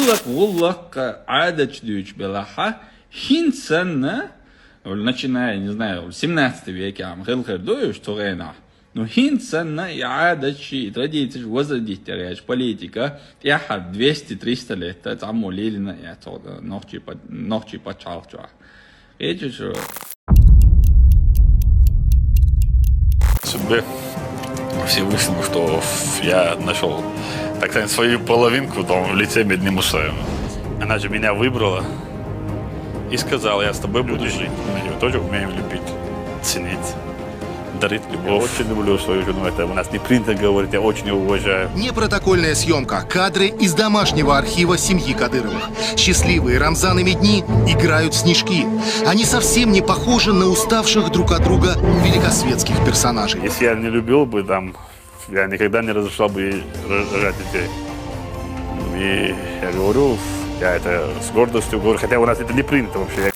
Гуллак, вуллак, адачдюч белаха, хинценна, начиная, не знаю, в 17 веке, гылхырдуюш турена. Но хинценна и адачи, традиции, возродить, политика, яха 200-300 лет, это амулилина, это ногчи почалчуа. Эти же... Судьбе Всевышнему, что я нашел, так сказать, свою половинку там в лице Медни Мусаева. Она же меня выбрала и сказала, я с тобой буду жить. Мы ее тоже умеем любить, ценить, дарить любовь. Я очень люблю свою жену, это у нас не принято говорить, я очень ее уважаю. Непротокольная съемка. Кадры из домашнего архива семьи Кадыровых. Счастливые Рамзан и Медни играют в снежки. Они совсем не похожи на уставших друг от друга великосветских персонажей. Если я не любил бы, там, я никогда не разрешал бы ей рожать детей. И я говорю, я это с гордостью говорю, хотя у нас это не принято вообще.